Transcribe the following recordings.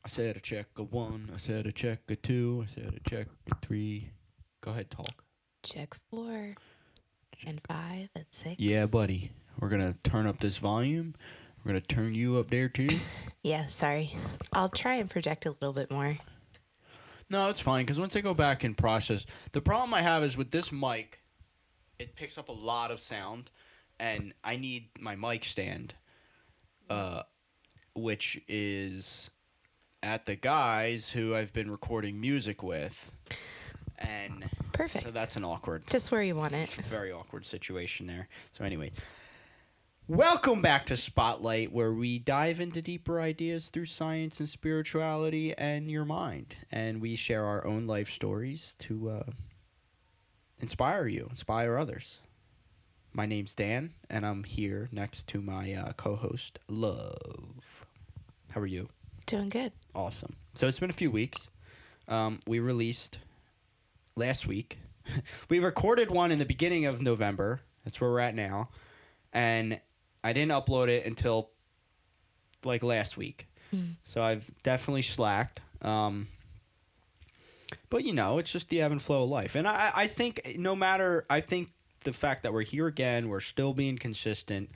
said a check a one. I said a check a two. I said a check a three. Go ahead, talk. Check 4 and 5 and 6. Yeah, buddy. We're gonna turn up this volume. We're gonna turn you up there too. Yeah, sorry. I'll try and project a little bit more. No, it's fine because once I go back and process, the problem I have is with this mic, it picks up a lot of sound, and I need my mic stand, which is at the guys who I've been recording music with, and Perfect. so that's an awkward, Just where you want it. it's a very awkward situation there. So anyway, welcome back to Spotlight, where we dive into deeper ideas through science and spirituality and your mind, and we share our own life stories to inspire others. My name's Dan, and I'm here next to my co-host, Love. How are you? Doing good. Awesome. So it's been a few weeks. We released last week. We recorded one in the beginning of November. That's where we're at now. And I didn't upload it until like last week. So I've definitely slacked. But you know, it's just the ebb and flow of life. And I think I think the fact that we're here again, we're still being consistent.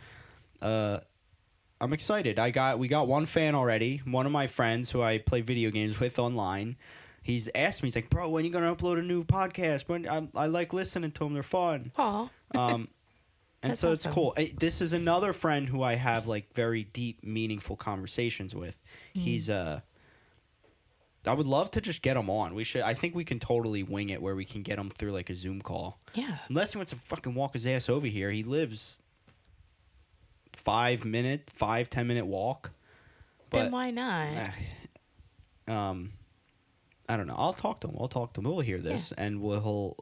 I'm excited. We got one fan already. One of my friends who I play video games with online. He's asked me. He's like, "Bro, when are you gonna upload a new podcast? When I like listening to them. They're fun." Aw. And That's so awesome. it's cool. This is another friend who I have like very deep, meaningful conversations with. He's I would love to just get him on. I think we can totally wing it where we can get him through like a Zoom call. Yeah. Unless he wants to fucking walk his ass over here. He lives 10 minute walk. Then why not? I don't know. I'll talk to him. We'll hear this, and we'll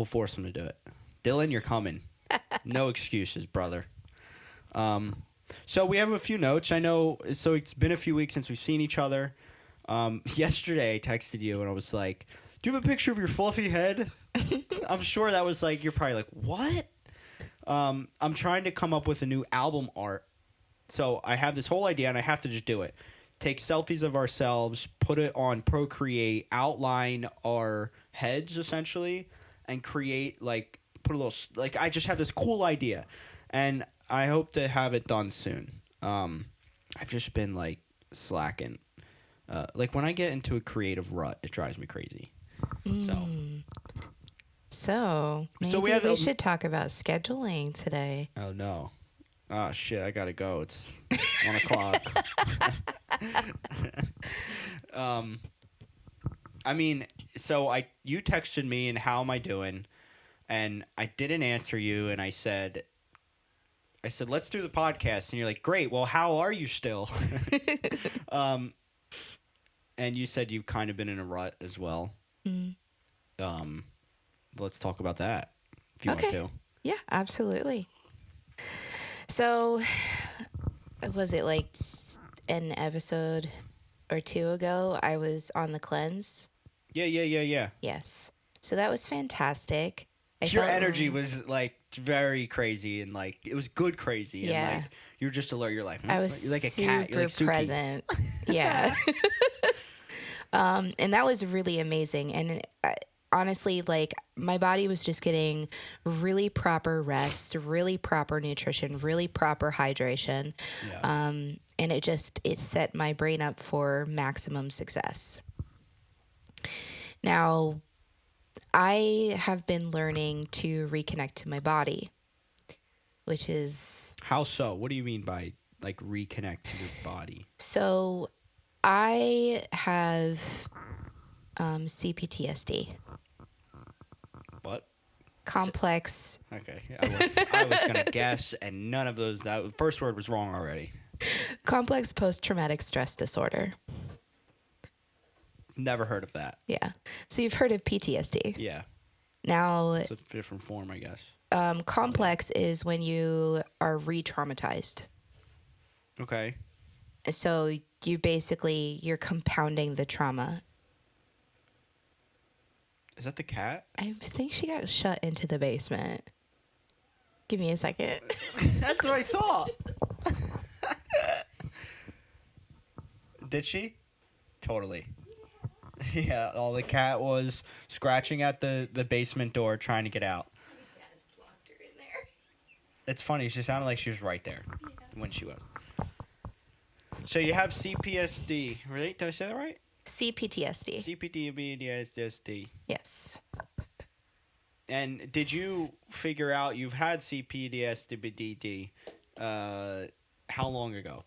force him to do it. Dylan, you're coming. No excuses, brother. So we have a few notes. I know. So it's been a few weeks since we've seen each other. Yesterday I texted you and I was like, "Do you have a picture of your fluffy head?" I'm sure that was like, you're probably like, "What?" I'm trying to come up with a new album art. So I have this whole idea and I have to just do it. Take selfies of ourselves, put it on Procreate, outline our heads essentially, and create put a little I just have this cool idea, and I hope to have it done soon. I've just been like slacking. When I get into a creative rut, it drives me crazy. So maybe we should talk about scheduling today. Oh no. Oh shit, I gotta go. It's 1 o'clock. You texted me and how am I doing? And I didn't answer you, and I said, let's do the podcast. And you're like, great, well, how are you still? And you said you've kind of been in a rut as well. Let's talk about that, if you want to. Yeah, absolutely. So, was it like an episode or two ago, I was on the cleanse? Yeah. Yes. So that was fantastic. Your energy was like very crazy and like it was good crazy. Yeah. And, like, you were just alert. You're like, I was you're like a super cat. You're like present. Yeah. And that was really amazing. And honestly, like my body was just getting really proper rest, really proper nutrition, really proper hydration. Yeah. And it set my brain up for maximum success. Now, I have been learning to reconnect to my body, which is... How so? What do you mean by like reconnect to your body? So I have CPTSD. What? Complex. Okay. I was going to guess, and none of those... That first word was wrong already. Complex post-traumatic stress disorder. Never heard of that. Yeah. So you've heard of PTSD. Yeah. Now... It's a different form, I guess. Complex is when you are re-traumatized. Okay. So you're compounding the trauma. Is that the cat? I think she got shut into the basement. Give me a second. That's what I thought. Did she? Totally. Yeah, all the cat was scratching at the basement door trying to get out. It's funny, she sounded like she was right there when she was. So you have CPSD, right? Did I say that right? CPTSD. CPTSD. Yes. And did you figure out you've had CPTSD how long ago?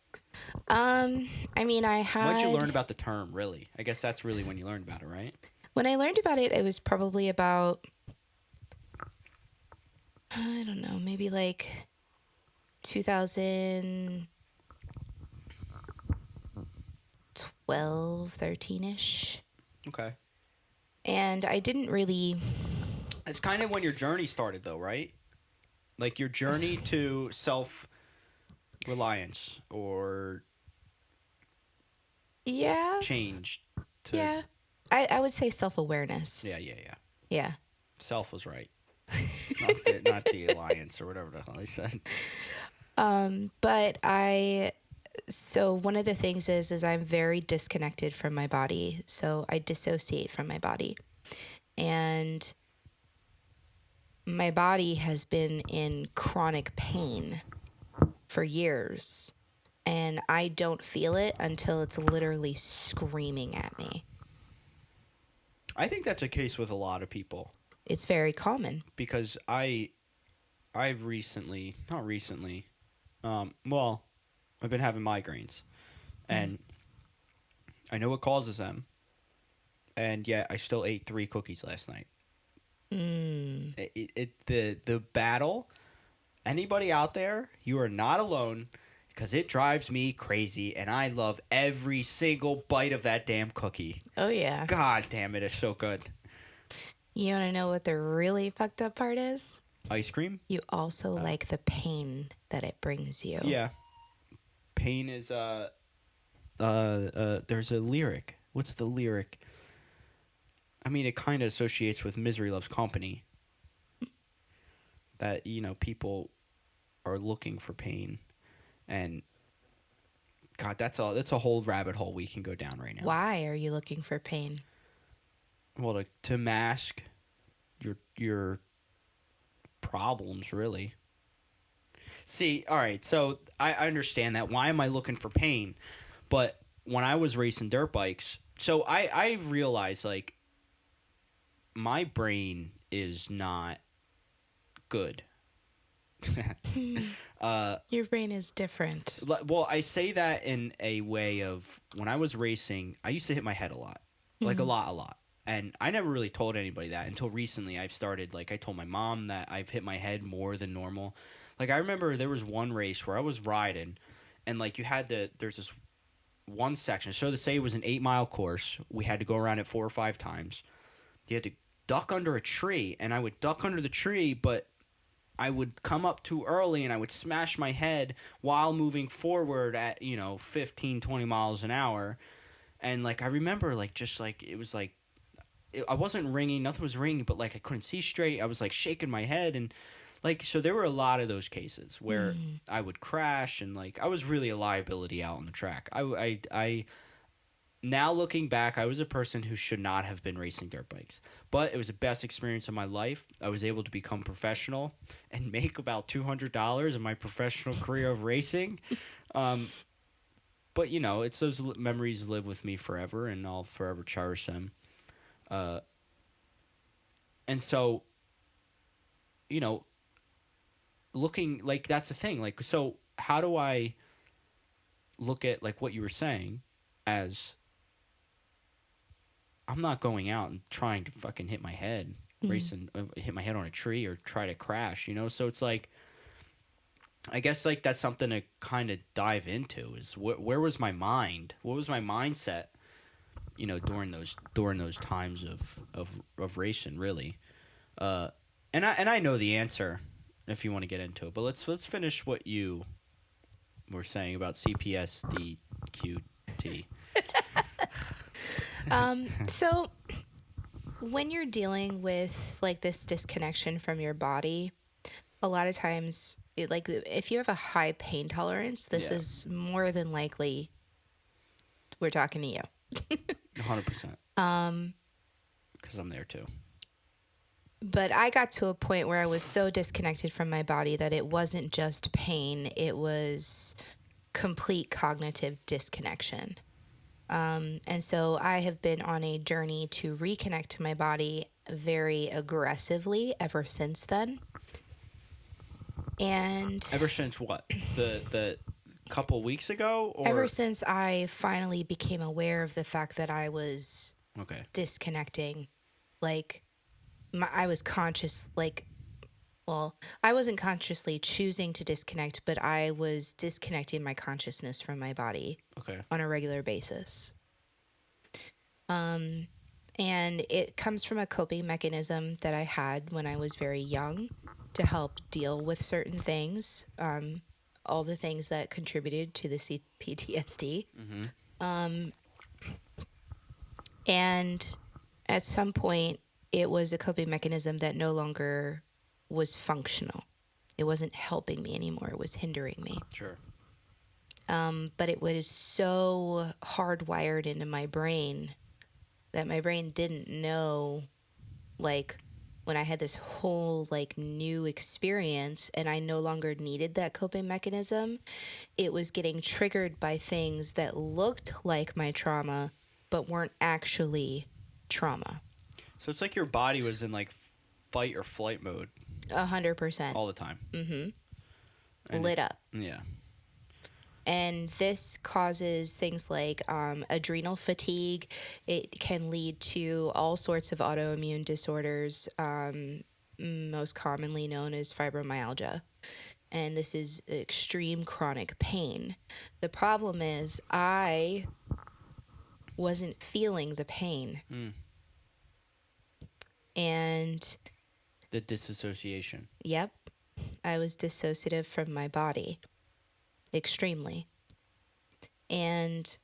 I mean, I When did you had learn about the term, really? I guess that's really when you learned about it, right? when I learned about it, it was probably about, I don't know, maybe like 2012, 13ish. Okay. And I didn't really, It's kind of when your journey started, though, right? Like your journey to self-reliance or yeah, change to... yeah. I would say self-awareness. Yeah. Yeah. Self was right. not the alliance or whatever the hell they said. But so one of the things is I'm very disconnected from my body. So I dissociate from my body. And my body has been in chronic pain for years. And I don't feel it until it's literally screaming at me. I think that's a case with a lot of people It's very common. because I've recently, not recently, well, I've been having migraines, and I know what causes them, and yet I still ate 3 cookies last night. The battle. Anybody out there, you are not alone, because it drives me crazy, and I love every single bite of that damn cookie. Oh, yeah. God damn it, it's so good. You want to know what the really fucked up part is? Ice cream? You also like the pain that it brings you. Yeah. Pain is there's a lyric. What's the lyric? I mean, it kind of associates with Misery Loves Company. That, people are looking for pain. And God, that's a whole rabbit hole we can go down right now. Why are you looking for pain? Well, to mask your problems, really. See, all right, so I understand that. Why am I looking for pain? But when I was racing dirt bikes, so I realized, like, my brain is not good. Your brain is different. Well, I say that in a way of, when I was racing, I used to hit my head a lot. Like, a lot. And I never really told anybody that until recently. I've started, like, I told my mom that I've hit my head more than normal. Like, I remember there was one race where I was riding, and, like, there's this one section. So to say it was an 8-mile course. We had to go around it 4 or 5 times. You had to duck under a tree, and I would duck under the tree, but I would come up too early, and I would smash my head while moving forward at, 15, 20 miles an hour. And, like, I remember, like, just, like, it was, like, I wasn't ringing, nothing was ringing, but, like, I couldn't see straight. I was, like, shaking my head, and, like, so there were a lot of those cases where I would crash, and, like, I was really a liability out on the track. I now looking back, I was a person who should not have been racing dirt bikes, but it was the best experience of my life. I was able to become professional and make about $200 in my professional career of racing. But, it's those memories live with me forever, and I'll forever cherish them. And so, looking, like, that's the thing. Like, so how do I look at, like, what you were saying as, I'm not going out and trying to fucking hit my head, hit my head on a tree or try to crash, So it's like, I guess, like, that's something to kind of dive into is where was my mind? What was my mindset, during those times of racing, really? And I know the answer if you want to get into it, but let's finish what you were saying about CPSDQT. So when you're dealing with, like, this disconnection from your body, a lot of times, if you have a high pain tolerance, this is more than likely We're talking to you. 100%. Because I'm there too. But I got to a point where I was so disconnected from my body that it wasn't just pain, it was complete cognitive disconnection. And so I have been on a journey to reconnect to my body very aggressively ever since then. And Ever since what? The couple weeks ago, or ever since I finally became aware of the fact that I was okay, disconnecting, like I was conscious, like, well, I wasn't consciously choosing to disconnect, but I was disconnecting my consciousness from my body okay, on a regular basis. And it comes from a coping mechanism that I had when I was very young to help deal with certain things, all the things that contributed to the PTSD. mm-hmm. And at some point, it was a coping mechanism that no longer was functional. It wasn't helping me anymore. It was hindering me. Sure. But it was so hardwired into my brain that my brain didn't know, like, when I had this whole, like, new experience and I no longer needed that coping mechanism, it was getting triggered by things that looked like my trauma but weren't actually trauma. So it's like your body was in like fight or flight mode 100%. all the time. And Lit up. Yeah. And this causes things like adrenal fatigue. It can lead to all sorts of autoimmune disorders, most commonly known as fibromyalgia. And this is extreme chronic pain. The problem is, I wasn't feeling the pain. And The disassociation. yep, I was dissociative from my body. Extremely. And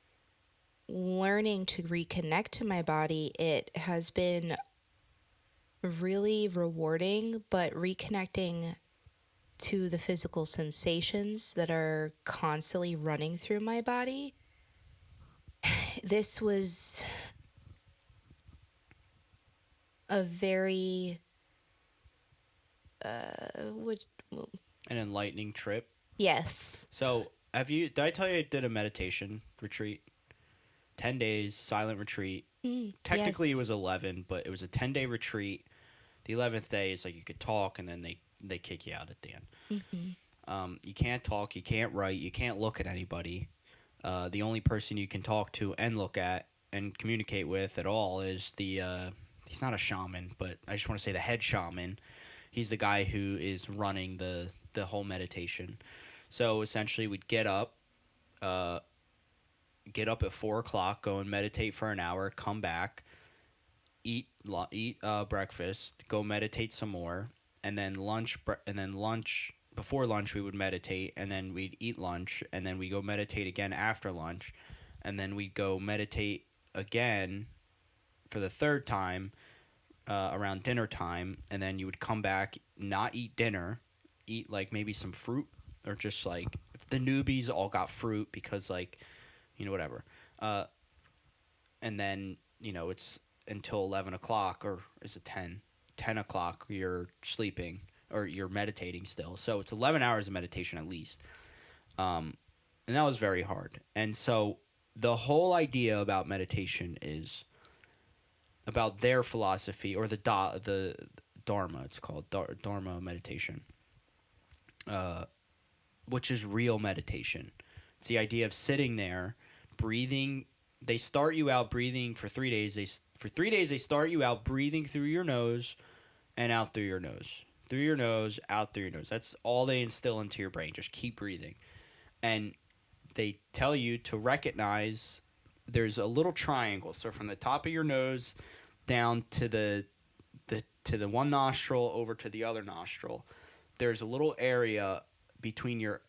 learning to reconnect to my body, it has been really rewarding, but reconnecting to the physical sensations that are constantly running through my body, this was a very An enlightening trip. yes. So did I tell you I did a meditation retreat? 10 days, silent retreat. Technically yes. it was 11, but it was a 10-day retreat. The 11th day is like you could talk, and then they kick you out at the end. You can't talk, you can't write, you can't look at anybody. The only person you can talk to and look at and communicate with at all is he's not a shaman, but I just want to say the head shaman. He's the guy who is running the whole meditation. So essentially we'd get up at 4 o'clock, go and meditate for an hour, come back, eat breakfast, go meditate some more, and then lunch. Before lunch, we would meditate, and then we'd eat lunch, and then we go meditate again after lunch, and then we'd go meditate again for the third time around dinner time, and then you would come back, not eat dinner, eat like maybe some fruit, or just like the newbies all got fruit because like whatever, and then it's until 11 o'clock, or is it 10 o'clock you're sleeping or you're meditating still. So it's 11 hours of meditation at least. And that was very hard. And so the whole idea about meditation is about their philosophy, or the Dharma, it's called Dharma meditation, which is real meditation. It's the idea of sitting there, breathing. They start you out breathing for 3 days. For 3 days, they start you out breathing through your nose and out through your nose. Through your nose, out through your nose. That's all they instill into your brain. Just keep breathing. And they tell you to recognize there's a little triangle. So from the top of your nose down to the one nostril over to the other nostril, there's a little area between your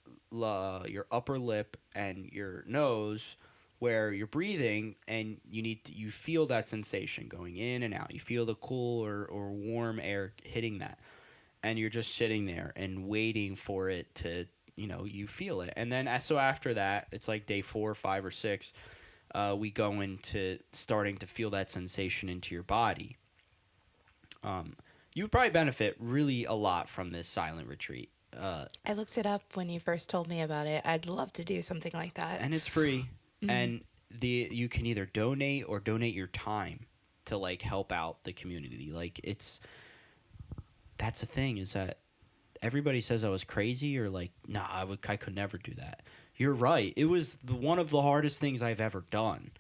upper lip and your nose where you're breathing, and you feel that sensation going in and out. You feel the cool or warm air hitting that, and you're just sitting there and waiting for it to, you feel it. And then so after that, it's like day 4, 5, or 6. we go into starting to feel that sensation into your body. Um, you would probably benefit really a lot from this silent retreat. I looked it up when you first told me about it. I'd love to do something like that. And it's free. Mm. And you can either donate or donate your time to like help out the community. Like that's the thing is that everybody says I was crazy or like nah, I could never do that. You're right. It was one of the hardest things I've ever done.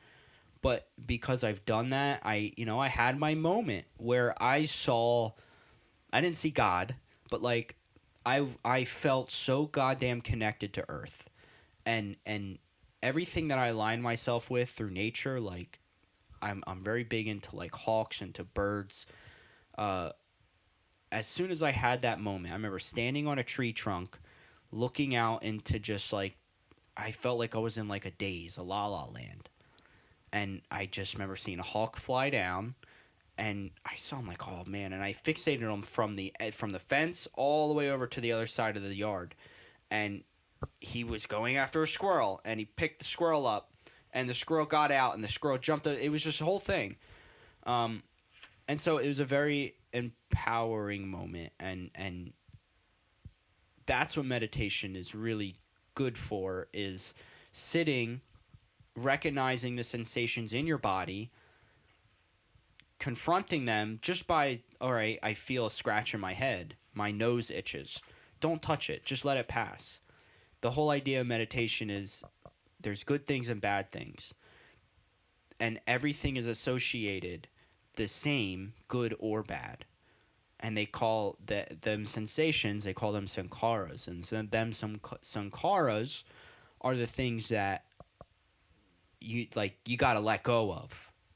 But because I've done that, I had my moment where I didn't see God, but like I felt so goddamn connected to Earth, and everything that I align myself with through nature, like I'm very big into like hawks, into birds. Uh, as soon as I had that moment, I remember standing on a tree trunk, looking out into just like I felt like I was in like a daze, a la la land, and I just remember seeing a hawk fly down, and I saw him like, oh man, and I fixated him from the fence all the way over to the other side of the yard, and he was going after a squirrel, and he picked the squirrel up, and the squirrel got out, and the squirrel jumped. It was just a whole thing, and so it was a very empowering moment, and that's what meditation is really good for: is sitting, recognizing the sensations in your body, confronting them just by, all right, I feel a scratch in my head, my nose itches. Don't touch it, just let it pass. The whole idea of meditation is there's good things and bad things, and everything is associated the same, good or bad. And they call them sensations, they call them sankharas. And so some sankharas are the things that you got to let go of,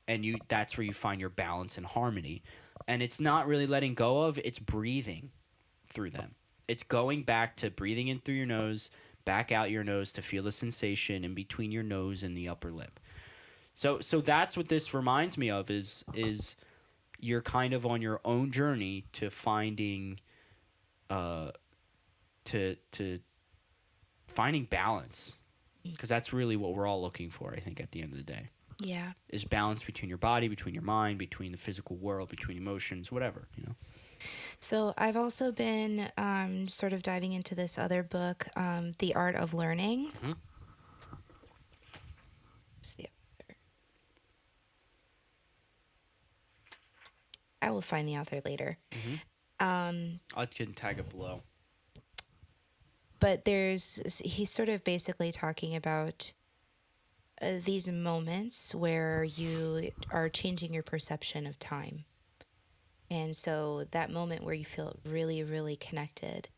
and that's where you find your balance and harmony. And it's not really letting go of, it's breathing through them. It's going back to breathing in through your nose, back out your nose to feel the sensation in between your nose and the upper lip. So that's what this reminds me of, is you're kind of on your own journey to finding to finding balance, because that's really what we're all looking for, I think, at the end of the day. Yeah. Is balance between your body, between your mind, between the physical world, between emotions, whatever. So I've also been sort of diving into this other book, The Art of Learning. Mhm. What's the author? I will find the author later. I can tag it below. But he's sort of basically talking about these moments where you are changing your perception of time. And so that moment where you feel really, really connected,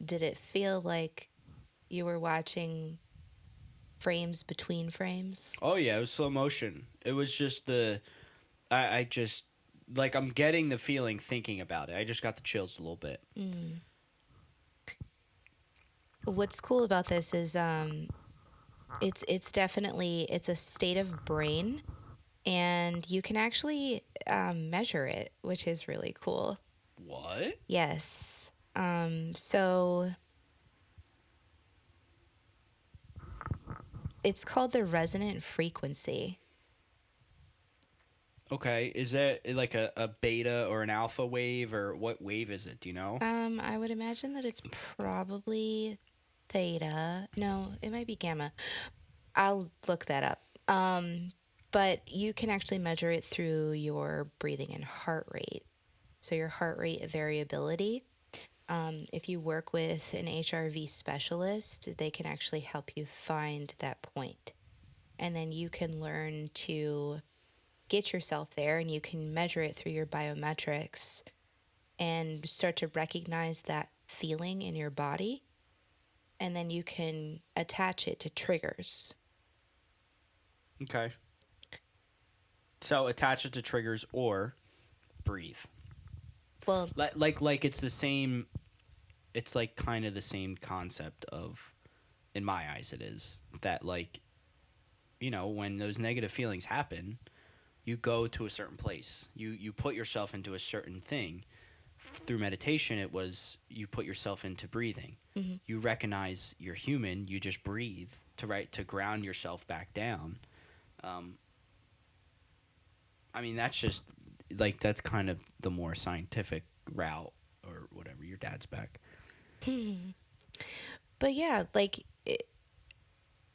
did it feel like you were watching frames between frames? Oh yeah, it was slow motion. It was just I just like I'm getting the feeling thinking about it. I just got the chills a little bit. What's cool about this is it's definitely it's a state of brain, and you can actually measure it, which is really cool. What? Yes. So it's called the resonant frequency. Okay, is that like a beta or an alpha wave, or what wave is it? Do you know? I would imagine that it's probably theta. No, it might be gamma. I'll look that up. But you can actually measure it through your breathing and heart rate. So your heart rate variability. If you work with an HRV specialist, they can actually help you find that point. And then you can learn to get yourself there, and you can measure it through your biometrics and start to recognize that feeling in your body. And then you can attach it to triggers. Okay. So attach it to triggers or breathe. Well, Like it's the same. It's like kind of the same concept of, in my eyes, it is that like, when those negative feelings happen, you go to a certain place. You put yourself into a certain thing. Through meditation, it was you put yourself into breathing. You recognize you're human. You just breathe to ground yourself back down. Um, I mean, that's just like that's kind of the more scientific route or whatever. Your dad's back. But yeah, like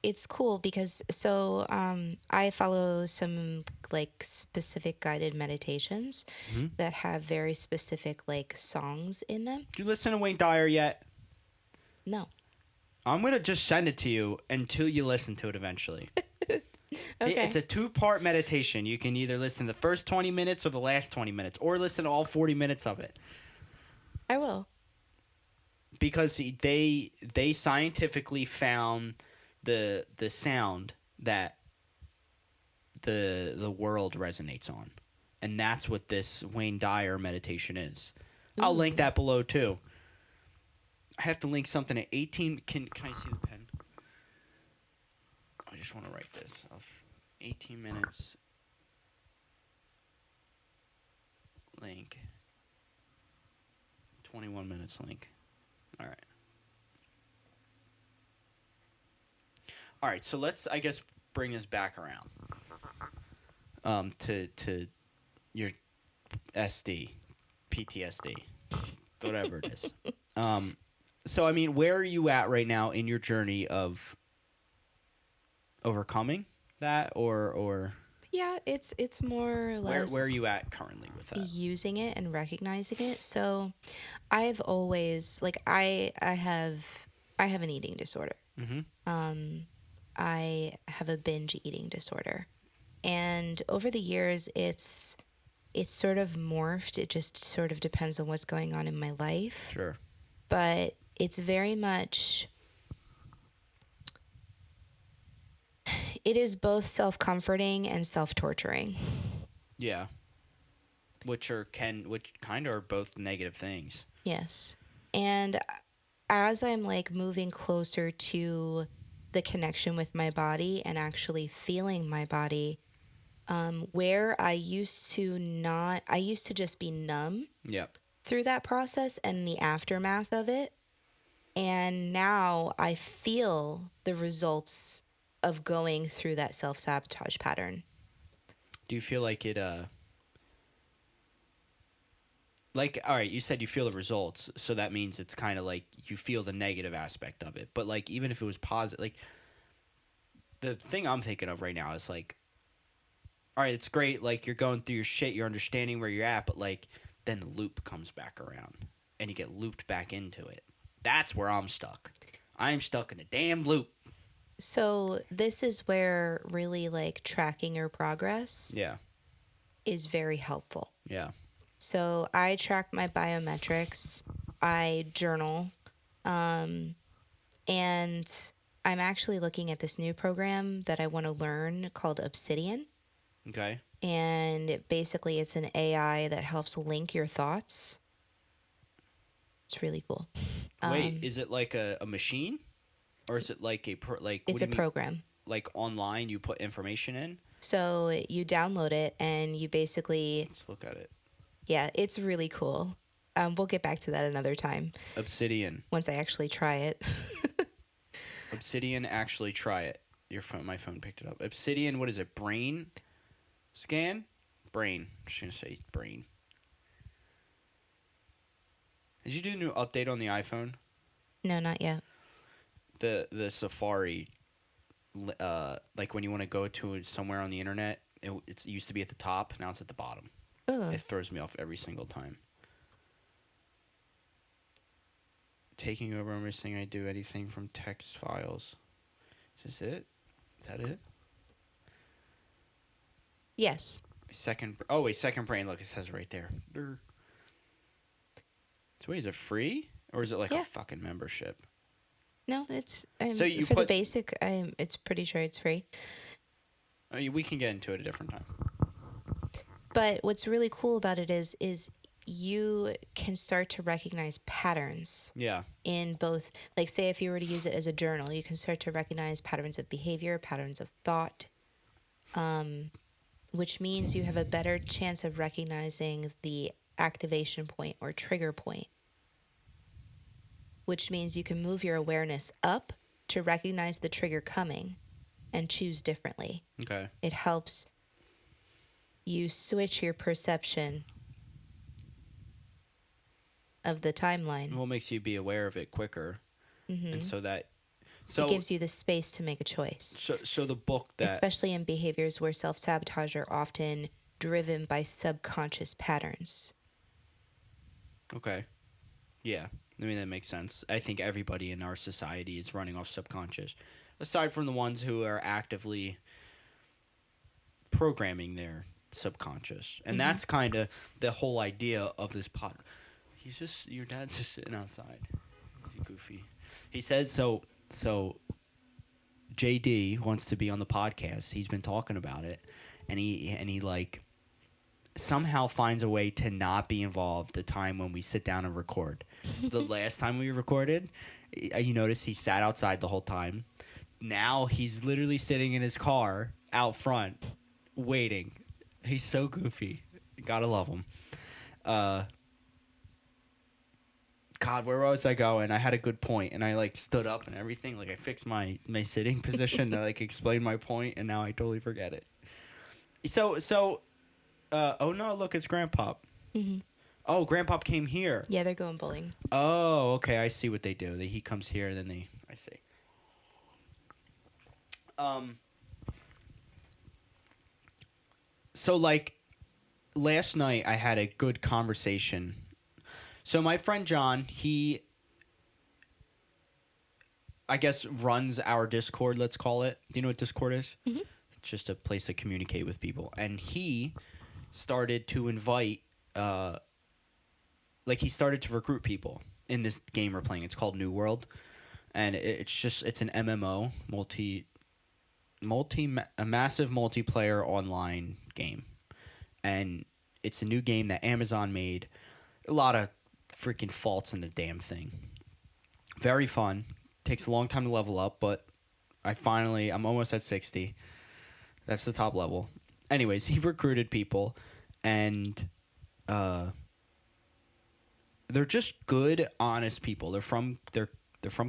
it's cool because I follow some like specific guided meditations Mm-hmm. that have very specific like songs in them. Did you listen to Wayne Dyer yet? No. I'm gonna just send it to you until you listen to it eventually. It's Okay. a two-part meditation. You can either listen to the first 20 minutes or the last 20 minutes, or listen to all 40 minutes of it. I will. Because they scientifically found the sound that the world resonates on, and that's what this Wayne Dyer meditation is. I'll link Ooh. that below too. I have to link something at 18. Can I see the pen? I just want to write this. 18 minutes link. 21 minutes link. All right. All right. So let's, I guess, bring us back around. To your SD, PTSD, whatever it is. So I mean, where are you at right now in your journey of overcoming that, or Yeah, it's more or less where are you at currently with that? using it and recognizing it. So I've always like I have an eating disorder. Mm-hmm. I have a binge eating disorder. And over the years it's sort of morphed. It just sort of depends on what's going on in my life. Sure. But it's very much it is both self-comforting and self-torturing. Yeah. Which kind of are both negative things. Yes. And as I'm like moving closer to the connection with my body and actually feeling my body, where I used to just be numb Yep. through that process and the aftermath of it. And now I feel the results of going through that self sabotage pattern. Do you feel like it? Like, all right, you said you feel the results, so that means it's kind of like you feel the negative aspect of it. But like, even if it was positive, like the thing I'm thinking of right now is like, all right, it's great. Like you're going through your shit, you're understanding where you're at, but like then the loop comes back around, and you get looped back into it. That's where I'm stuck. I'm stuck in a damn loop. So, this is where really like tracking your progress Yeah. is very helpful. Yeah. So, I track my biometrics, I journal, and I'm actually looking at this new program that I want to learn called Obsidian. Okay. And basically, it's an AI that helps link your thoughts. It's really cool. Wait, is it like a machine, or is it like like? What It's do a you mean? program. Like online, you put information in. So you download it and you basically, Let's look at it. yeah, it's really cool. We'll get back to that another time Obsidian. once I actually try it. Obsidian. Actually, try it. Your phone. My phone picked it up. Obsidian. What is it? Brain scan. Brain. I'm just gonna say brain. Did you do a new update on the iPhone? No, not yet. The Safari. Like when you want to go to somewhere on the internet, it used to be at the top. Now it's at the bottom. Ugh. It throws me off every single time. Taking over everything I do, anything from text files. Is this it? Is that it? Yes. Second brain. Look, it says right there. Durr. So wait, is it free? Or is it like Yeah. a fucking membership? No, it's So you for the put- basic. It's pretty sure it's free. I mean, we can get into it a different time. But what's really cool about it is you can start to recognize patterns Yeah. in both. Like, say if you were to use it as a journal, you can start to recognize patterns of behavior, patterns of thought, which means you have a better chance of recognizing the activation point or trigger point, which means you can move your awareness up to recognize the trigger coming and choose differently. Okay. It helps you switch your perception of the timeline. What makes you be aware of it quicker, and so that It gives you the space to make a choice, so the book that especially in behaviors where self-sabotage are often driven by subconscious patterns. okay, yeah, I mean that makes sense. I think everybody in our society is running off subconscious, aside from the ones who are actively programming their subconscious, and that's kind of the whole idea of this pod. Your dad's just sitting outside. He's goofy. He says so. So JD wants to be on the podcast. He's been talking about it, and he like somehow finds a way to not be involved the time when we sit down and record. The last time we recorded, you notice he sat outside the whole time. Now he's literally sitting in his car out front, waiting. He's so goofy. Gotta love him. God, where was I going? I had a good point, and I like stood up and everything. Like I fixed my sitting position to like explain my point, and now I totally forget it. Oh no! Look, it's Grandpa. Oh, Grandpa came here. Yeah, they're going bowling. Oh, okay. I see what they do. He comes here, and then I see. So like last night, I had a good conversation. So my friend John, he, I guess, runs our Discord, let's call it. Do you know what Discord is? It's just a place to communicate with people. And he started to invite, he started to recruit people in this game we're playing. It's called New World. And it's an MMO, a massive multiplayer online game. And it's a new game that Amazon made. A lot of freaking faults in the damn thing. Very fun. Takes a long time to level up, but I'm almost at 60. That's the top level. Anyways, he recruited people, and they're just good, honest people. They're from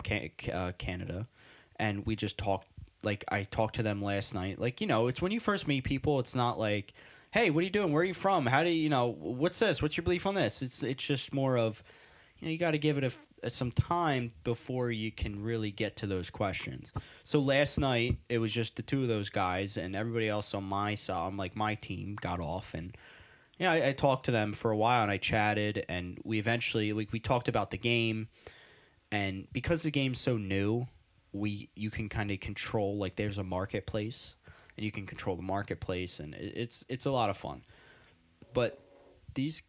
Canada, and we just talked. Like I talked to them last night. Like it's when you first meet people, it's not like, hey, what are you doing? Where are you from? How do what's this? What's your belief on this? It's just more of, you got to give it some time before you can really get to those questions. So last night, it was just the two of those guys, and everybody else on my team got off, and I talked to them for a while, and I chatted, and we eventually, we talked about the game, and because the game's so new, you can kind of control, like there's a marketplace, and you can control the marketplace, and it's a lot of fun. But these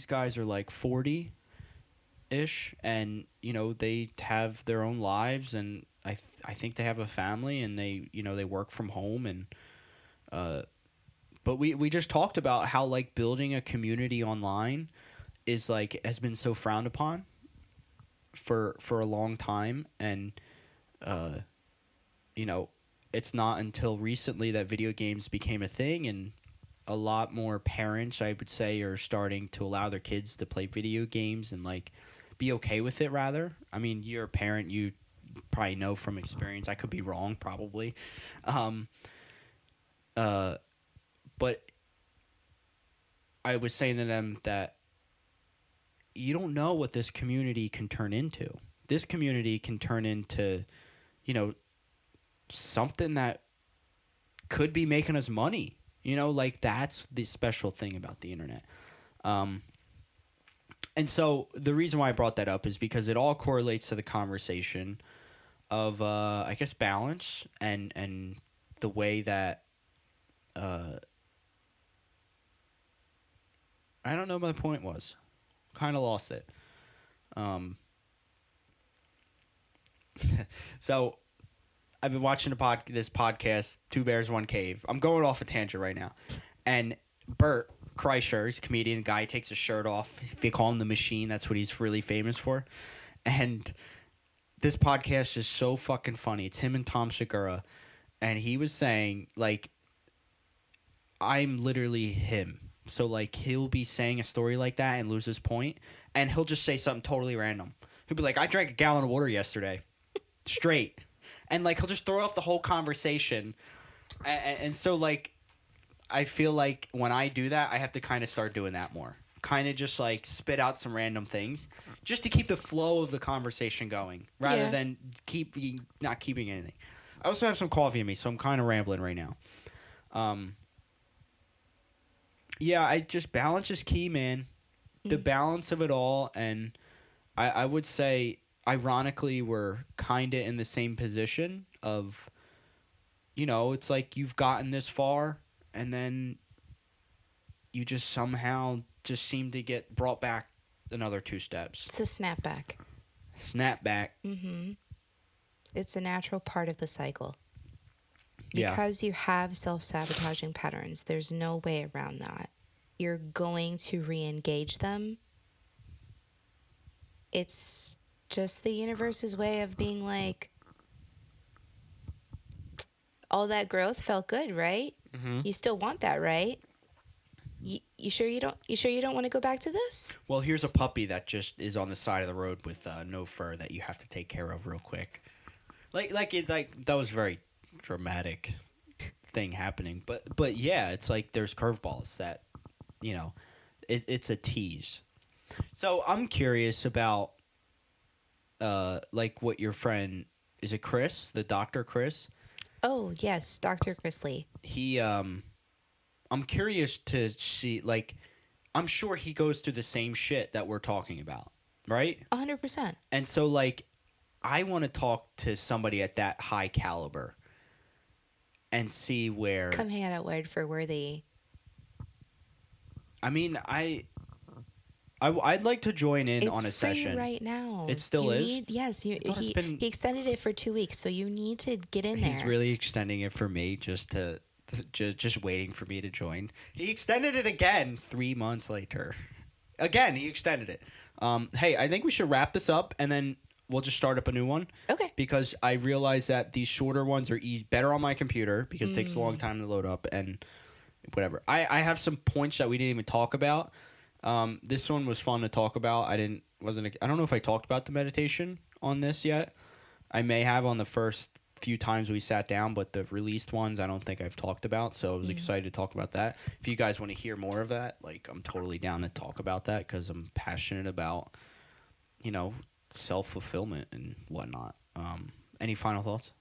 guys are like 40-ish, and they have their own lives, and I think they have a family, and they they work from home, and but we just talked about how like building a community online is like has been so frowned upon for a long time, and it's not until recently that video games became a thing, and a lot more parents, I would say, are starting to allow their kids to play video games and like be okay with it. Rather, I mean, you're a parent, you probably know from experience. I could be wrong, probably, but I was saying to them that you don't know what this community can turn into. This community can turn into, something that could be making us money. Like that's the special thing about the internet. And so the reason why I brought that up is because it all correlates to the conversation of, I guess, balance and the way that, I don't know what my point was. Kind of lost it. So I've been watching this podcast, Two Bears, One Cave. I'm going off a tangent right now. And Bert Kreischer, he's a comedian, guy takes his shirt off. They call him the Machine. That's what he's really famous for. And this podcast is so fucking funny. It's him and Tom Segura. And he was saying, like, I'm literally him. So, like, he'll be saying a story like that and lose his point. And he'll just say something totally random. He'll be like, I drank a gallon of water yesterday. Straight. and like he'll just throw off the whole conversation, and so like I feel like when I do that, I have to kind of start doing that more. Kind of just like spit out some random things, just to keep the flow of the conversation going, rather Yeah. than not keeping anything. I also have some coffee in me, so I'm kind of rambling right now. Yeah, I just balance is key, man. The balance of it all, and I would say, ironically, we're kind of in the same position of, it's like you've gotten this far, and then you just somehow just seem to get brought back another two steps. It's a snapback. Snap back. It's a natural part of the cycle. Yeah. Because you have self-sabotaging patterns, there's no way around that. You're going to re-engage them. It's just the universe's way of being like, all that growth felt good, right? You still want that, right? You sure you don't want to go back to this? Well, here's a puppy that just is on the side of the road with no fur that you have to take care of real quick. Like that was very dramatic thing happening, but yeah, it's like there's curveballs that, it's a tease. So I'm curious about like what your friend, is it Chris, the doctor Chris? Oh yes, Dr. Chrisley. He I'm curious to see, like, I'm sure he goes through the same shit that we're talking about, right? 100%. And so like I want to talk to somebody at that high caliber and see where. Come hang out at Word for Worthy. I mean, I'd like to join in on a It's free session right now. It still is? Yes, thought it's he been- extended it for 2 weeks, so you need to get in He's there. really extending it for me, just waiting for me to join. He extended it again 3 months later. Again, he extended it. Hey, I think we should wrap this up, and then we'll just start up a new one. Okay. Because I realize that these shorter ones are better on my computer because it takes a long time to load up and whatever. I have some points that we didn't even talk about. This one was fun to talk about. I don't know if I talked about the meditation on this yet. I may have on the first few times we sat down, but the released ones I don't think I've talked about, so I was excited to talk about that. If you guys want to hear more of that, like, I'm totally down to talk about that because I'm passionate about, self-fulfillment and whatnot. Any final thoughts?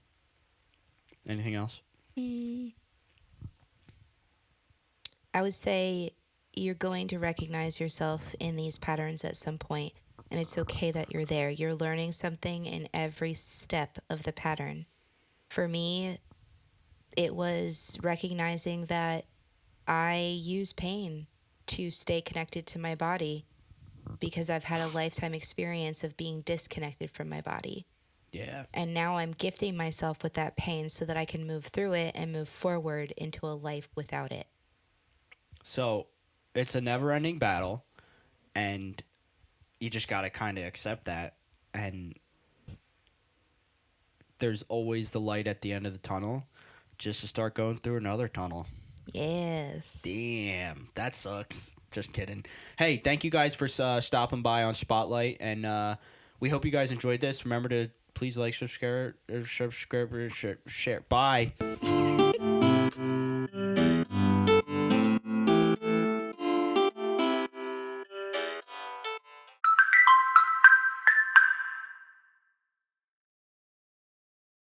Anything else? I would say you're going to recognize yourself in these patterns at some point, and it's okay that you're there. You're learning something in every step of the pattern. For me, it was recognizing that I use pain to stay connected to my body because I've had a lifetime experience of being disconnected from my body. Yeah. And now I'm gifting myself with that pain so that I can move through it and move forward into a life without it. So it's a never-ending battle, and you just got to kind of accept that. And there's always the light at the end of the tunnel, just to start going through another tunnel. Yes. Damn, that sucks. Just kidding. Hey, thank you guys for stopping by on Spotlight, and we hope you guys enjoyed this. Remember to please like, subscribe, share. Bye.